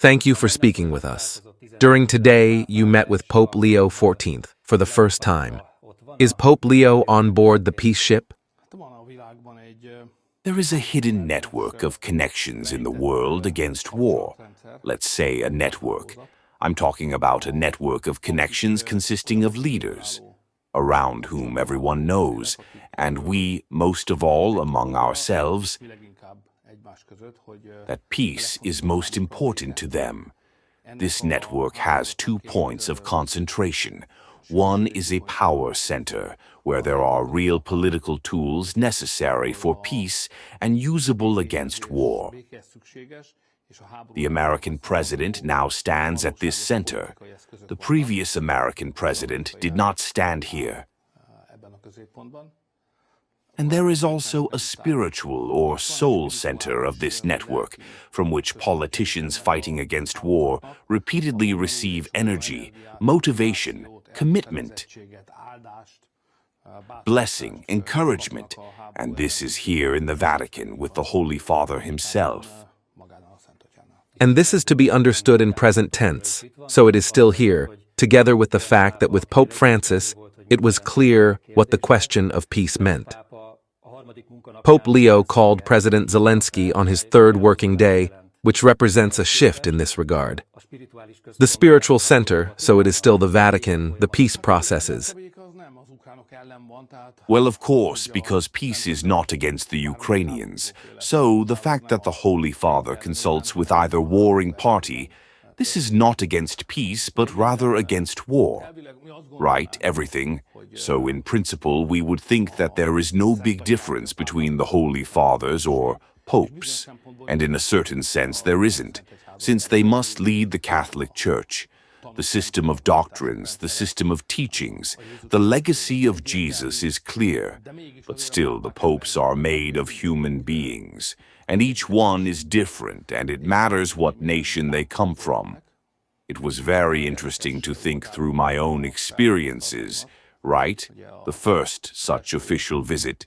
Thank you for speaking with us. During today, you met with Pope Leo XIV for the first time. Is Pope Leo on board the peace ship? There is a hidden network of connections in the world against war. Let's say a network. I'm talking about a network of connections consisting of leaders, around whom everyone knows, and we, most of all among ourselves, that peace is most important to them. This network has 2 points of concentration. One is a power center, where there are real political tools necessary for peace and usable against war. The American president now stands at this center. The previous American president did not stand here. And there is also a spiritual or soul center of this network, from which politicians fighting against war repeatedly receive energy, motivation, commitment, blessing, encouragement, and this is here in the Vatican with the Holy Father himself. And this is to be understood in present tense, so it is still here, together with the fact that with Pope Francis, it was clear what the question of peace meant. Pope Leo called President Zelensky on his 3rd working day, which represents a shift in this regard. The spiritual center, so it is still the Vatican, the peace processes. Well, of course, because peace is not against the Ukrainians. So the fact that the Holy Father consults with either warring party, this is not against peace, but rather against war. Right, everything. So in principle, we would think that there is no big difference between the Holy Fathers or popes. And in a certain sense, there isn't, since they must lead the Catholic Church. The system of doctrines, the system of teachings, the legacy of Jesus is clear, but still the popes are made of human beings, and each one is different, and it matters what nation they come from. It was very interesting to think through my own experiences, right? The first such official visit,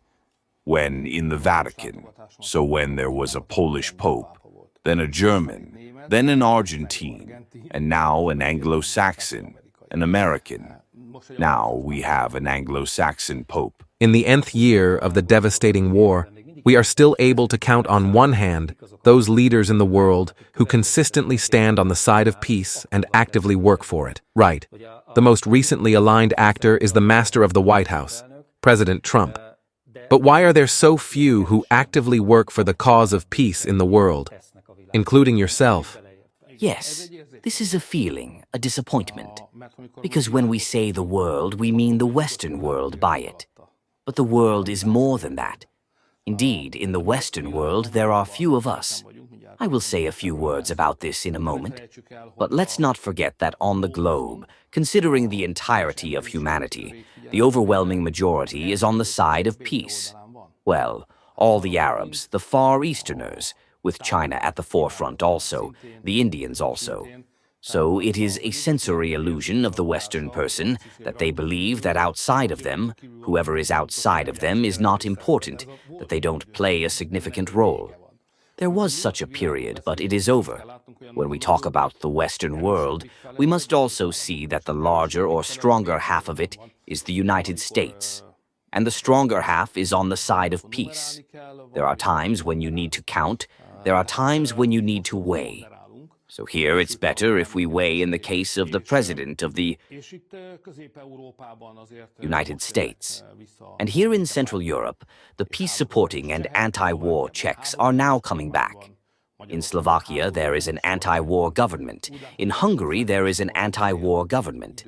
when in the Vatican, so when there was a Polish pope, then a German, then an Argentine, and now an Anglo-Saxon, an American. Now we have an Anglo-Saxon pope. In the nth year of the devastating war, we are still able to count on one hand those leaders in the world who consistently stand on the side of peace and actively work for it. Right. The most recently aligned actor is the master of the White House, President Trump. But why are there so few who actively work for the cause of peace in the world, including yourself? Yes, this is a feeling, a disappointment. Because when we say the world, we mean the Western world by it. But the world is more than that. Indeed, in the Western world, there are few of us. I will say a few words about this in a moment. But let's not forget that on the globe, considering the entirety of humanity, the overwhelming majority is on the side of peace. Well, all the Arabs, the Far Easterners, with China at the forefront also, the Indians also. So it is a sensory illusion of the Western person that they believe that outside of them, whoever is outside of them is not important, that they don't play a significant role. There was such a period, but it is over. When we talk about the Western world, we must also see that the larger or stronger half of it is the United States. And the stronger half is on the side of peace. There are times when you need to count, there are times when you need to weigh. So here it's better if we weigh in the case of the President of the United States. And here in Central Europe, the peace-supporting and anti-war Czechs are now coming back. In Slovakia, there is an anti-war government. In Hungary, there is an anti-war government.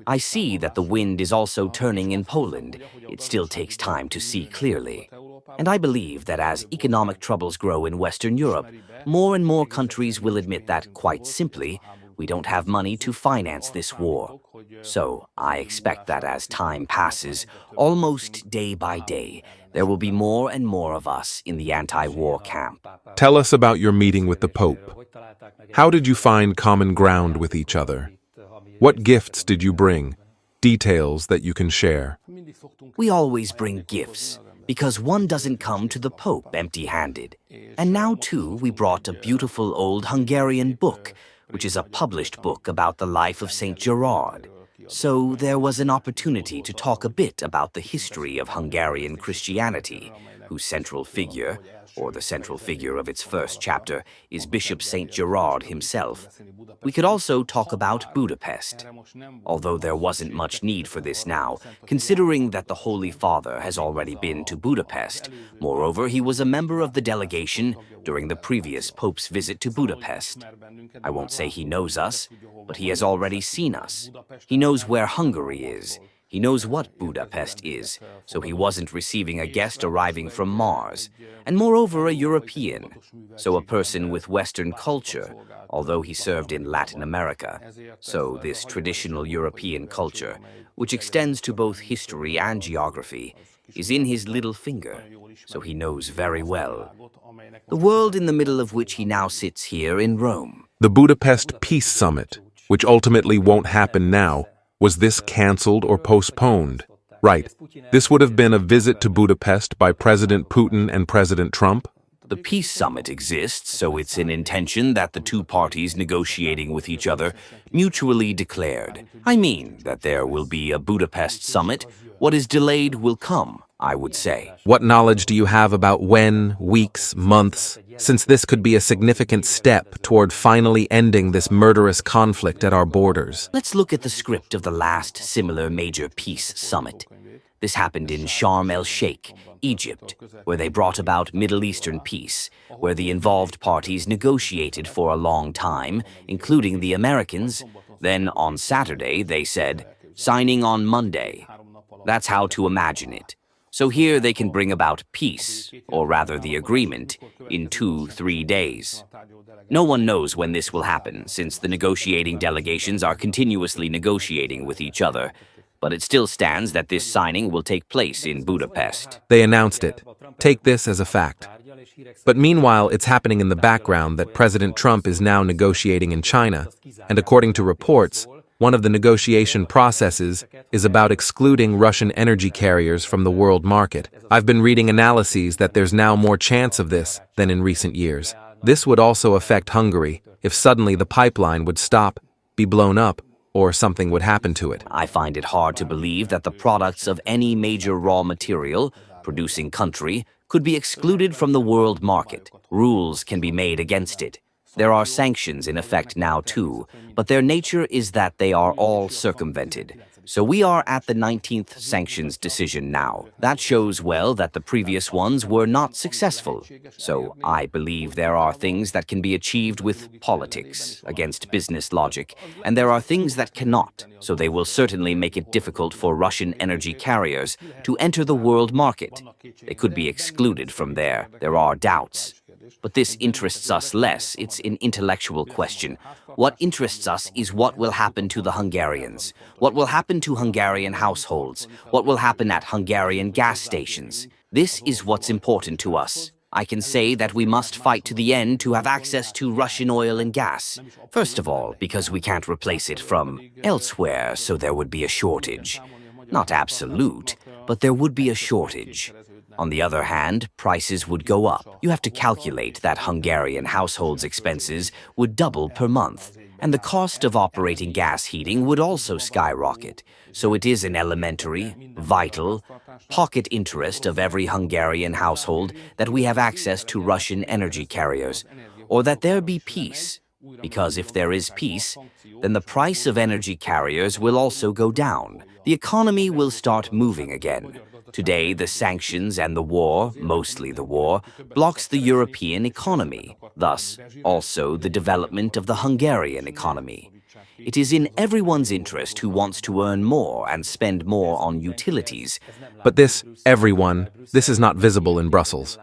I see that the wind is also turning in Poland. It still takes time to see clearly. And I believe that as economic troubles grow in Western Europe, more and more countries will admit that, quite simply, we don't have money to finance this war. So I expect that as time passes, almost day by day, there will be more and more of us in the anti-war camp. Tell us about your meeting with the Pope. How did you find common ground with each other? What gifts did you bring? Details that you can share. We always bring gifts. because one doesn't come to the Pope empty-handed. And now, too, we brought a beautiful old Hungarian book, which is a published book about the life of Saint Gerard. So there was an opportunity to talk a bit about the history of Hungarian Christianity, whose central figure, or the central figure of its first chapter, is Bishop Saint Gerard himself. We could also talk about Budapest, although there wasn't much need for this now, considering that the Holy Father has already been to Budapest. Moreover, he was a member of the delegation during the previous Pope's visit to Budapest. I won't say he knows us, but he has already seen us. He knows where Hungary is. He knows what Budapest is, so he wasn't receiving a guest arriving from Mars, and moreover a European, so a person with Western culture, although he served in Latin America. So this traditional European culture, which extends to both history and geography, is in his little finger, so he knows very well. The world in the middle of which he now sits here in Rome. The Budapest Peace Summit, which ultimately won't happen now, was this cancelled or postponed? Right. This would have been a visit to Budapest by President Putin and President Trump? The peace summit exists, so it's an intention that the two parties negotiating with each other mutually declared. I mean that there will be a Budapest summit. What is delayed will come, I would say. What knowledge do you have about when, weeks, months, since this could be a significant step toward finally ending this murderous conflict at our borders? Let's look at the script of the last similar major peace summit. This happened in Sharm el-Sheikh, Egypt, where they brought about Middle Eastern peace, where the involved parties negotiated for a long time, including the Americans. Then on Saturday, they said, signing on Monday. That's how to imagine it. So here they can bring about peace, or rather the agreement, in 2-3 days. No one knows when this will happen, since the negotiating delegations are continuously negotiating with each other. But it still stands that this signing will take place in Budapest. They announced it. Take this as a fact. But meanwhile, it's happening in the background that President Trump is now negotiating in China, and according to reports, one of the negotiation processes is about excluding Russian energy carriers from the world market. I've been reading analyses that there's now more chance of this than in recent years. This would also affect Hungary if suddenly the pipeline would stop, be blown up, or something would happen to it. I find it hard to believe that the products of any major raw material producing country could be excluded from the world market. Rules can be made against it. There are sanctions in effect now too, but their nature is that they are all circumvented. So we are at the 19th sanctions decision now. That shows well that the previous ones were not successful. So I believe there are things that can be achieved with politics against business logic, and there are things that cannot. So they will certainly make it difficult for Russian energy carriers to enter the world market. They could be excluded from there. There are doubts. But this interests us less. It's an intellectual question. What interests us is what will happen to the Hungarians, what will happen to Hungarian households, what will happen at Hungarian gas stations. This is what's important to us. I can say that we must fight to the end to have access to Russian oil and gas. First of all, because we can't replace it from elsewhere, so there would be a shortage. Not absolute, but there would be a shortage. On the other hand, prices would go up. You have to calculate that Hungarian households' expenses would double per month, and the cost of operating gas heating would also skyrocket. So it is an elementary, vital, pocket interest of every Hungarian household that we have access to Russian energy carriers, or that there be peace. Because if there is peace, then the price of energy carriers will also go down. The economy will start moving again. Today, the sanctions and the war, mostly the war, blocks the European economy, thus also the development of the Hungarian economy. It is in everyone's interest who wants to earn more and spend more on utilities. But this is not visible in Brussels.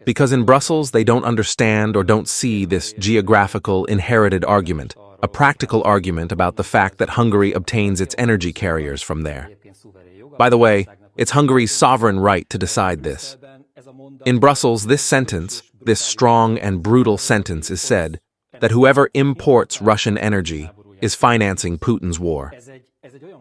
Because in Brussels, they don't understand or don't see this geographical inherited argument, a practical argument about the fact that Hungary obtains its energy carriers from there. By the way, it's Hungary's sovereign right to decide this. In Brussels, this sentence, this strong and brutal sentence is said that whoever imports Russian energy is financing Putin's war.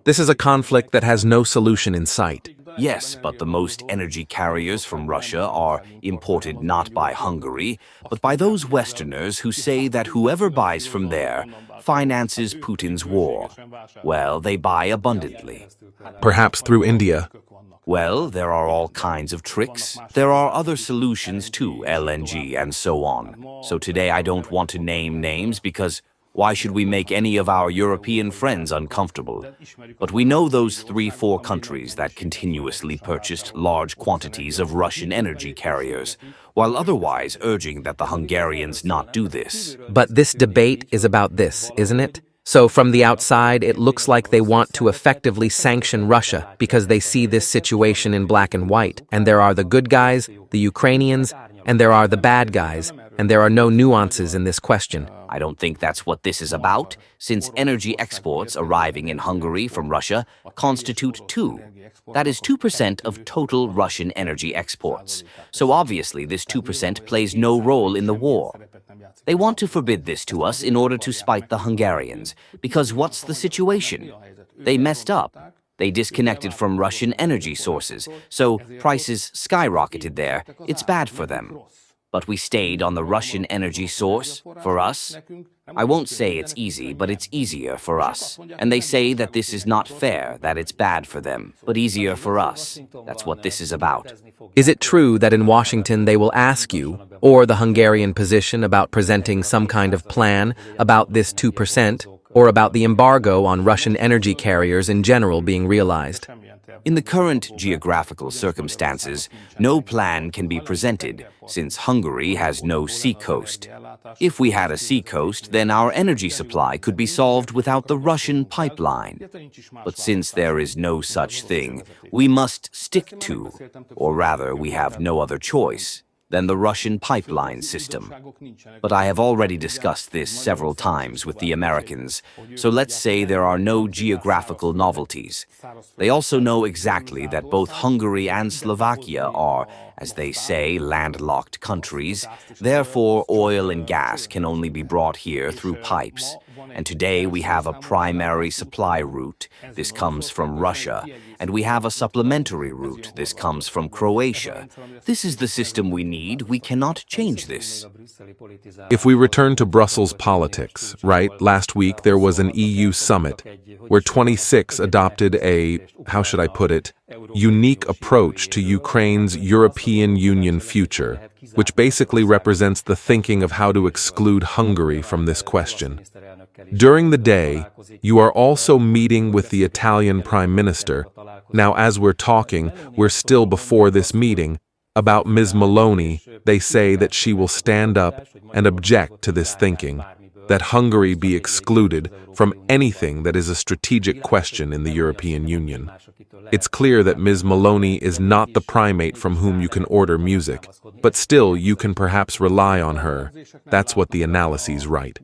This is a conflict that has no solution in sight. Yes, but the most energy carriers from Russia are imported not by Hungary, but by those Westerners who say that whoever buys from there finances Putin's war. Well, they buy abundantly. Perhaps through India. Well, there are all kinds of tricks. There are other solutions too, LNG and so on. So today I don't want to name names because why should we make any of our European friends uncomfortable? But we know those 3-4 countries that continuously purchased large quantities of Russian energy carriers, while otherwise urging that the Hungarians not do this. But this debate is about this, isn't it? So from the outside, it looks like they want to effectively sanction Russia because they see this situation in black and white, and there are the good guys, the Ukrainians, and there are the bad guys, and there are no nuances in this question. I don't think that's what this is about, since energy exports arriving in Hungary from Russia constitute 2% of total Russian energy exports. So obviously this 2% plays no role in the war. They want to forbid this to us in order to spite the Hungarians, because what's the situation? They messed up. They disconnected from Russian energy sources, so prices skyrocketed there. It's bad for them. But we stayed on the Russian energy source. For us, I won't say it's easy, but it's easier for us. And they say that this is not fair, that it's bad for them, but easier for us. That's what this is about. Is it true that in Washington they will ask you, or the Hungarian position about presenting some kind of plan about this 2%, or about the embargo on Russian energy carriers in general being realized? In the current geographical circumstances, no plan can be presented, since Hungary has no seacoast. If we had a seacoast, then our energy supply could be solved without the Russian pipeline. But since there is no such thing, we must stick to, or rather we have no other choice, than the Russian pipeline system. But I have already discussed this several times with the Americans, so let's say there are no geographical novelties. They also know exactly that both Hungary and Slovakia are, as they say, landlocked countries. Therefore, oil and gas can only be brought here through pipes. And today we have a primary supply route. This comes from Russia. And we have a supplementary route. This comes from Croatia. This is the system we need. We cannot change this. If we return to Brussels politics, right, last week there was an EU summit where 26 adopted a, how should I put it, unique approach to Ukraine's European Union future, which basically represents the thinking of how to exclude Hungary from this question. During the day, you are also meeting with the Italian Prime Minister. Now, as we're talking, we're still before this meeting. About Ms. Meloni, they say that she will stand up and object to this thinking, that Hungary be excluded from anything that is a strategic question in the European Union. It's clear that Ms. Meloni is not the primate from whom you can order music, but still you can perhaps rely on her. That's what the analyses write.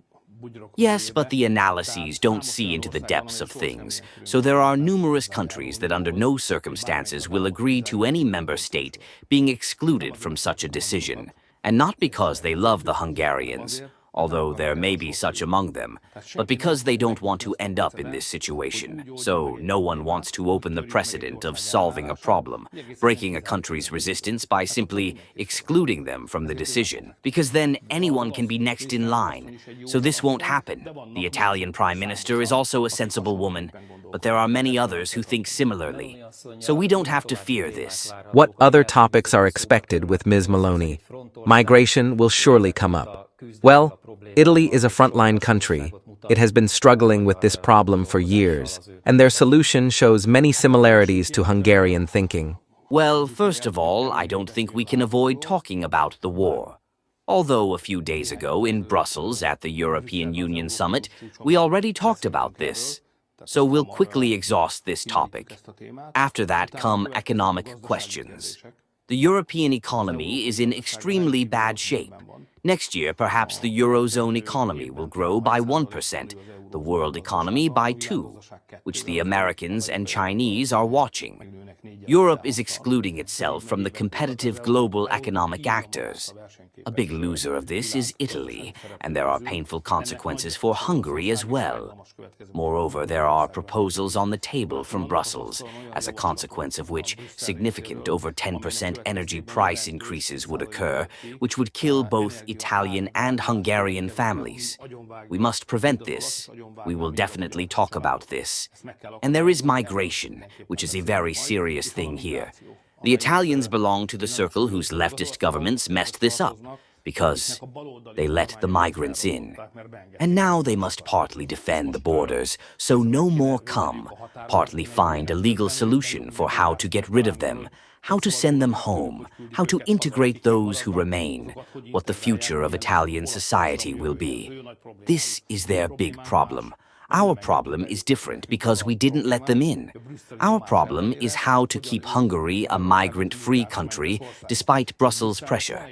Yes, but the analyses don't see into the depths of things, so there are numerous countries that under no circumstances will agree to any member state being excluded from such a decision, and not because they love the Hungarians, although there may be such among them, but because they don't want to end up in this situation. So no one wants to open the precedent of solving a problem, breaking a country's resistance by simply excluding them from the decision, because then anyone can be next in line. So this won't happen. The Italian Prime Minister is also a sensible woman, but there are many others who think similarly. So we don't have to fear this. What other topics are expected with Ms. Meloni? Migration will surely come up. Well, Italy is a frontline country. It has been struggling with this problem for years, and their solution shows many similarities to Hungarian thinking. Well, first of all, I don't think we can avoid talking about the war. Although a few days ago in Brussels at the European Union summit, we already talked about this. So we'll quickly exhaust this topic. After that come economic questions. The European economy is in extremely bad shape. Next year, perhaps the Eurozone economy will grow by 1%, the world economy by 2%, which the Americans and Chinese are watching. Europe is excluding itself from the competitive global economic actors. A big loser of this is Italy, and there are painful consequences for Hungary as well. Moreover, there are proposals on the table from Brussels, as a consequence of which significant over 10% energy price increases would occur, which would kill both Italian and Hungarian families. We must prevent this. We will definitely talk about this. And there is migration, which is a very serious thing here. The Italians belong to the circle whose leftist governments messed this up, because they let the migrants in. And now they must partly defend the borders, so no more come, partly find a legal solution for how to get rid of them, how to send them home, how to integrate those who remain, what the future of Italian society will be. This is their big problem. Our problem is different because we didn't let them in. Our problem is how to keep Hungary a migrant-free country despite Brussels' pressure.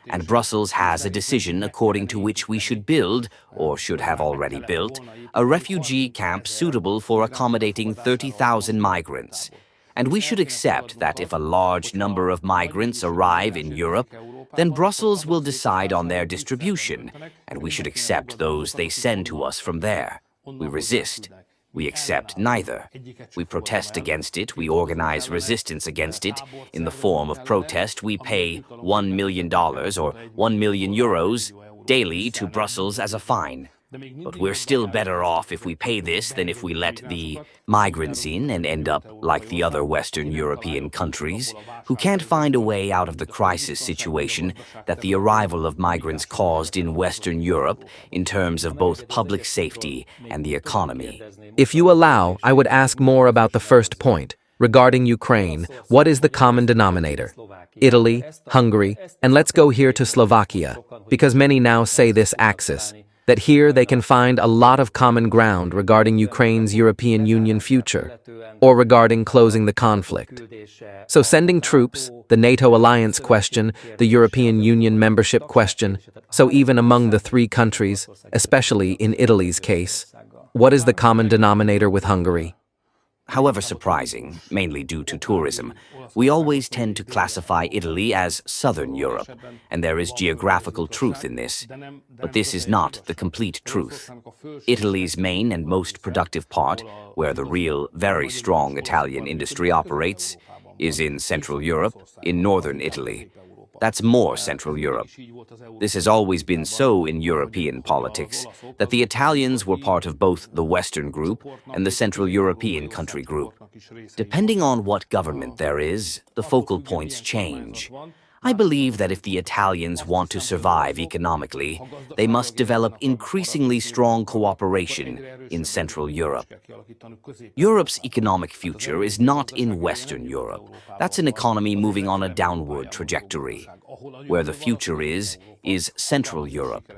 And Brussels has a decision according to which we should build, or should have already built, a refugee camp suitable for accommodating 30,000 migrants. And we should accept that if a large number of migrants arrive in Europe, then Brussels will decide on their distribution, and we should accept those they send to us from there. We resist. We accept neither. We protest against it. We organize resistance against it. In the form of protest, we pay $1 million or 1 million euros daily to Brussels as a fine. But we're still better off if we pay this than if we let the migrants in and end up like the other Western European countries, who can't find a way out of the crisis situation that the arrival of migrants caused in Western Europe in terms of both public safety and the economy. If you allow, I would ask more about the first point. Regarding Ukraine, what is the common denominator? Italy, Hungary, and let's go here to Slovakia, because many now say this axis, that here they can find a lot of common ground regarding Ukraine's European Union future, or regarding closing the conflict. So sending troops, the NATO alliance question, the European Union membership question, so even among the three countries, especially in Italy's case, what is the common denominator with Hungary? However surprising, mainly due to tourism, we always tend to classify Italy as Southern Europe, and there is geographical truth in this. But this is not the complete truth. Italy's main and most productive part, where the real, very strong Italian industry operates, is in Central Europe, in northern Italy. That's more Central Europe. This has always been so in European politics, that the Italians were part of both the Western group and the Central European country group. Depending on what government there is, the focal points change. I believe that if the Italians want to survive economically, they must develop increasingly strong cooperation in Central Europe. Europe's economic future is not in Western Europe. That's an economy moving on a downward trajectory. Where the future is Central Europe.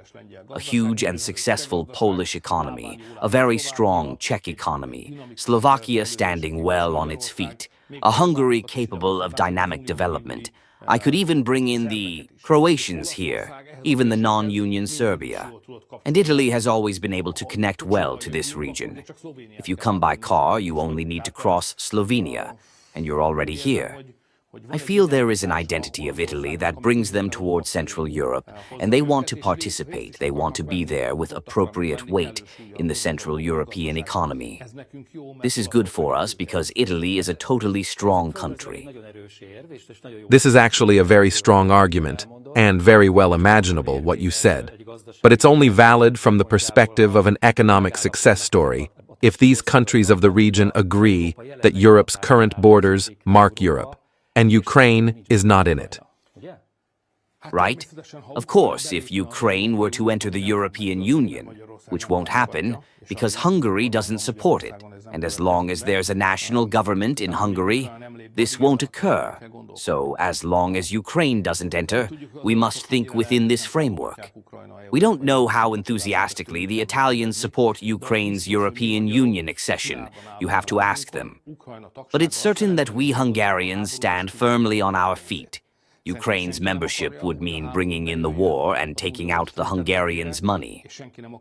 A huge and successful Polish economy, a very strong Czech economy, Slovakia standing well on its feet, a Hungary capable of dynamic development. I could even bring in the Croatians here, even the non-union Serbia. And Italy has always been able to connect well to this region. If you come by car, you only need to cross Slovenia, and you're already here. I feel there is an identity of Italy that brings them towards Central Europe, and they want to participate, they want to be there with appropriate weight in the Central European economy. This is good for us because Italy is a totally strong country. This is actually a very strong argument, and very well imaginable what you said. But it's only valid from the perspective of an economic success story if these countries of the region agree that Europe's current borders mark Europe, and Ukraine is not in it. Right? Of course, if Ukraine were to enter the European Union, which won't happen because Hungary doesn't support it, and as long as there's a national government in Hungary, this won't occur. So, as long as Ukraine doesn't enter, we must think within this framework. We don't know how enthusiastically the Italians support Ukraine's European Union accession. You have to ask them. But it's certain that we Hungarians stand firmly on our feet. Ukraine's membership would mean bringing in the war and taking out the Hungarians' money.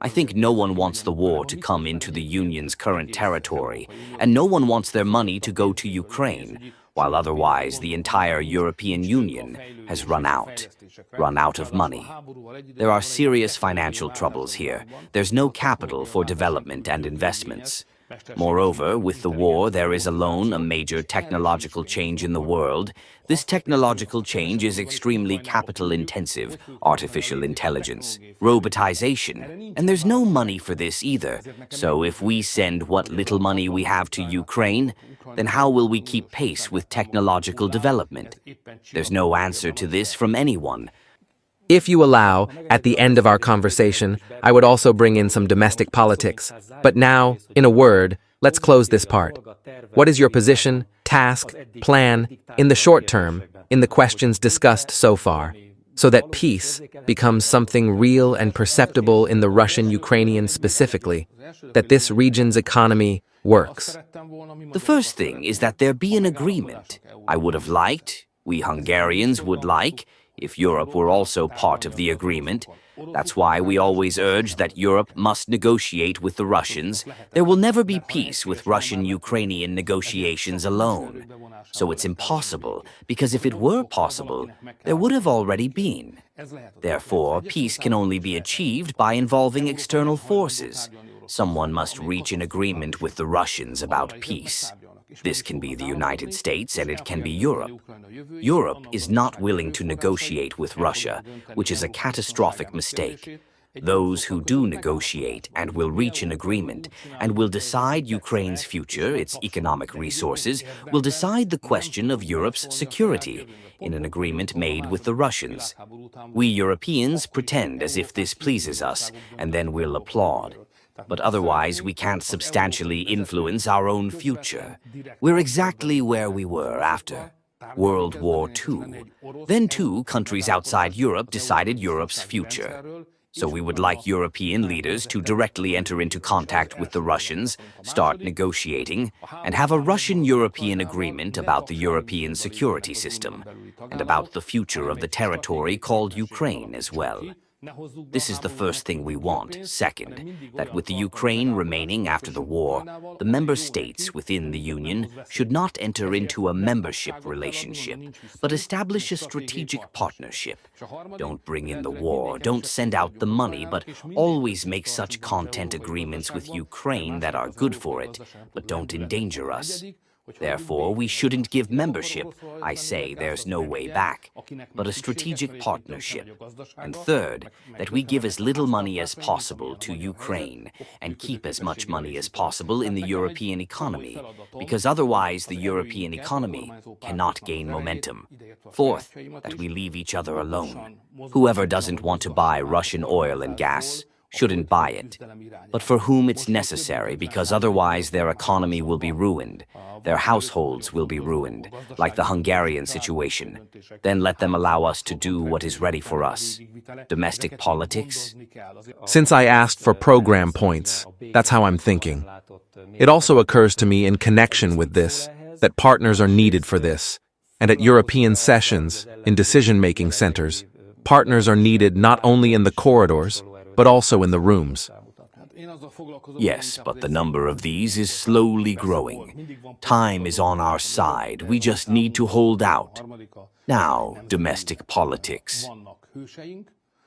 I think no one wants the war to come into the Union's current territory, and no one wants their money to go to Ukraine. while otherwise the entire European Union has run out of money. There are serious financial troubles here. There's no capital for development and investments. Moreover, with the war, there is alone a major technological change in the world. This technological change is extremely capital-intensive, artificial intelligence, robotization, and there's no money for this either. So if we send what little money we have to Ukraine, then how will we keep pace with technological development? There's no answer to this from anyone. If you allow, at the end of our conversation, I would also bring in some domestic politics. But now, in a word, let's close this part. What is your position, task, plan, in the short term, in the questions discussed so far, so that peace becomes something real and perceptible in the Russian-Ukrainian specifically, that this region's economy works? The first thing is that there be an agreement. I would have liked, we Hungarians would like, if Europe were also part of the agreement. That's why we always urge that Europe must negotiate with the Russians. There will never be peace with Russian-Ukrainian negotiations alone. So it's impossible, because if it were possible, there would have already been. Therefore, peace can only be achieved by involving external forces. Someone must reach an agreement with the Russians about peace. This can be the United States and it can be Europe. Europe is not willing to negotiate with Russia, which is a catastrophic mistake. Those who do negotiate and will reach an agreement and will decide Ukraine's future, its economic resources, will decide the question of Europe's security in an agreement made with the Russians. We Europeans pretend as if this pleases us and then we'll applaud. But otherwise, we can't substantially influence our own future. We're exactly where we were after World War II. Then too, countries outside Europe decided Europe's future. So we would like European leaders to directly enter into contact with the Russians, start negotiating, and have a Russian-European agreement about the European security system, and about the future of the territory called Ukraine as well. This is the first thing we want. Second, that with the Ukraine remaining after the war, the member states within the Union should not enter into a membership relationship, but establish a strategic partnership. Don't bring in the war, don't send out the money, but always make such content agreements with Ukraine that are good for it, but don't endanger us. Therefore, we shouldn't give membership. I say there's no way back, but a strategic partnership. And third, that we give as little money as possible to Ukraine and keep as much money as possible in the European economy, because otherwise the European economy cannot gain momentum. Fourth, that we leave each other alone. Whoever doesn't want to buy Russian oil and gas shouldn't buy it, but for whom it's necessary, because otherwise their economy will be ruined, their households will be ruined, like the Hungarian situation. Then let them allow us to do what is ready for us. Domestic politics? Since I asked for program points, that's how I'm thinking. It also occurs to me in connection with this, that partners are needed for this, and at European sessions, in decision-making centers, partners are needed not only in the corridors, but also in the rooms. Yes, but the number of these is slowly growing. Time is on our side. We just need to hold out. Now, domestic politics.